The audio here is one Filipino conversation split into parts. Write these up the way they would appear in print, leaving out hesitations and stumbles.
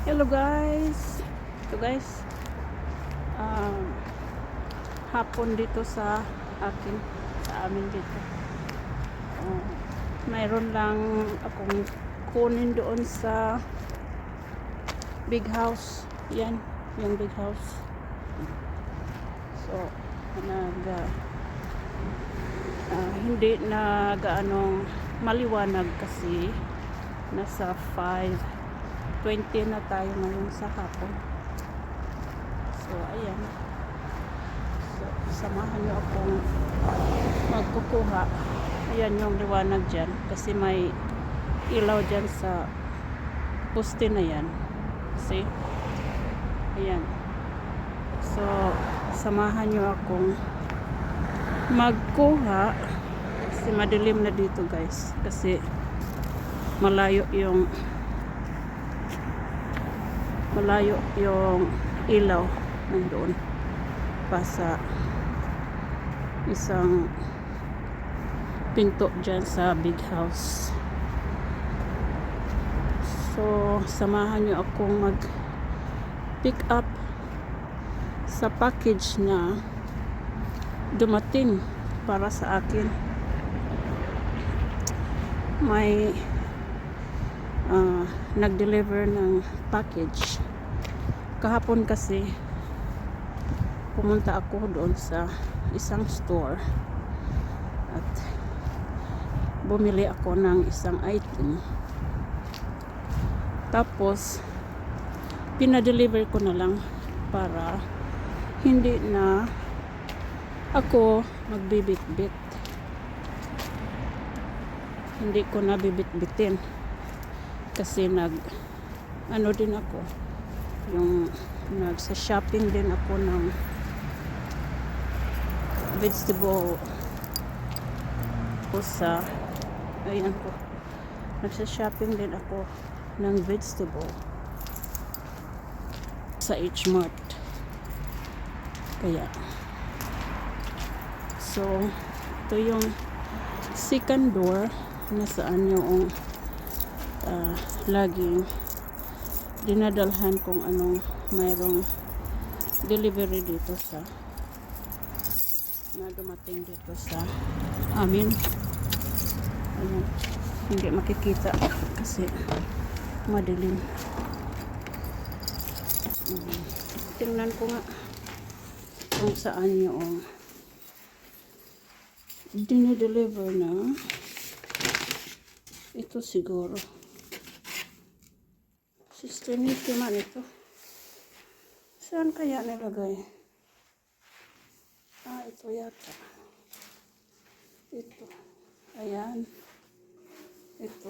Hello guys. Ito guys. um, Hapon dito sa amin dito. Mayroon lang akong kunin doon sa big house. Yan, yung big house. So, hindi na gaanong maliwanag kasi nasa 5:20 na tayo ngayon sa hapon. So ayan, so samahan nyo akong magkukuha. Ayan yung liwanag dyan kasi may ilaw dyan sa poste na yan. See? Ayan, so samahan nyo akong magkuha kasi madilim na dito guys, kasi malayo yung ilaw nandoon pa sa isang pinto dyan sa big house. So samahan nyo akong mag pick up sa package na dumating para sa akin. May nag-deliver ng package kahapon kasi pumunta ako doon sa isang store at bumili ako ng isang item, tapos pinadeliver ko na lang para hindi na ako magbibit-bit, hindi ko na bibit-bitin kasi din ako, yung nagsa-shopping din ako ng vegetable ko sa ayan po, nagsa-shopping din ako ng vegetable sa H-Mart. Kaya so ito yung second door na saan yung laging dinadalhan kung anong mayroong delivery dito sa na dumating dito sa amin. Ayan, hindi makikita kasi madilim. Tingnan ko nga kung saan yung dinideliver na. Ito siguro Sister Nikki man ito. Saan kaya nilagay? Ito yata. Ito. Ayan. Ito.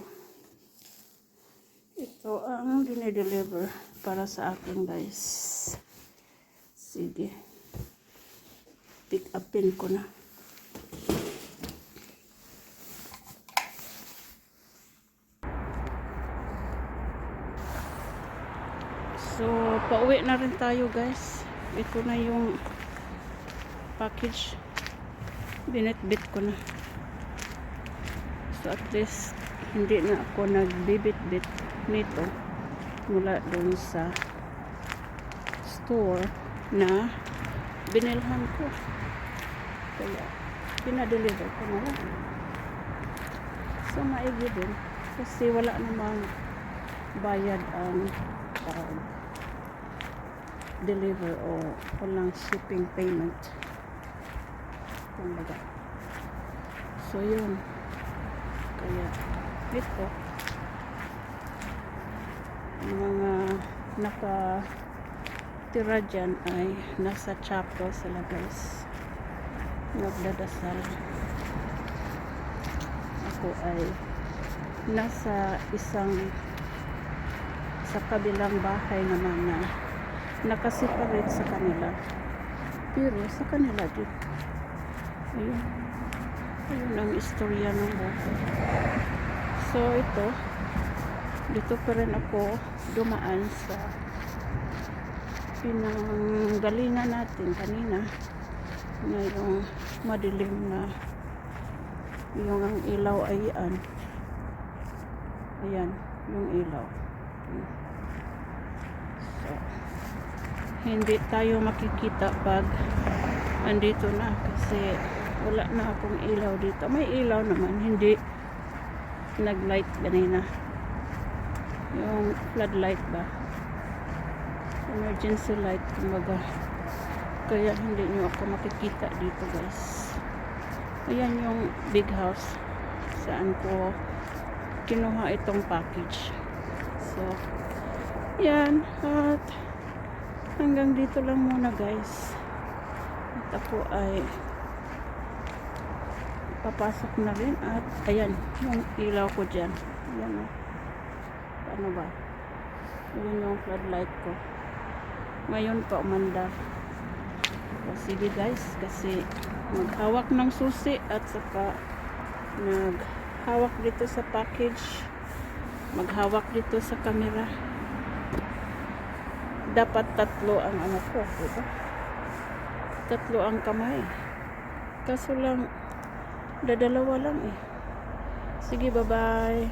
Ito ang dinideliver para sa akin guys. Sige. Pick upin ko na. So, pauwi na rin tayo guys. Ito na yung package. Binit-bit ko na. So, at least hindi na ako nagbibit-bit nito mula dun sa store na binilhan ko. Kaya, pinadeliver ko na lang. So, maigi din. Kasi wala namang bayad ang deliver o walang shipping payment, kumbaga. So yun, kaya ito mga nakatira dyan ay nasa chapel sila guys, nagdadasal. Ako ay nasa sa kabilang bahay naman na nakaseparate sa kanila, pero sa kanila din. Ayun ang istorya ng buhay. So ito, dito pa rin ako dumaan sa pinanggalingan natin kanina na yung madilim na yung ang ilaw ay ayan yung ilaw. hindi tayo makikita pag andito na kasi wala na akong ilaw dito. May ilaw naman, hindi nag-light kanina. Yung floodlight ba? Emergency light kumbaga. Kaya hindi nyo ako makikita dito guys. Ayan yung big house saan ko kinuha itong package. So, yan. At hanggang dito lang muna guys. At ako ay papasok na rin. At ayan, yung ilaw ko dyan. Ayan o. Paano ba? Ayan yung floodlight ko. Ngayon pa umandar. O sige guys, kasi maghawak ng susi at saka naghawak dito sa package, maghawak dito sa camera. Dapat tatlo ang ano ko, diba? Tatlo ang kamay. Kaso lang, dadalawa lang eh. Sige, bye-bye.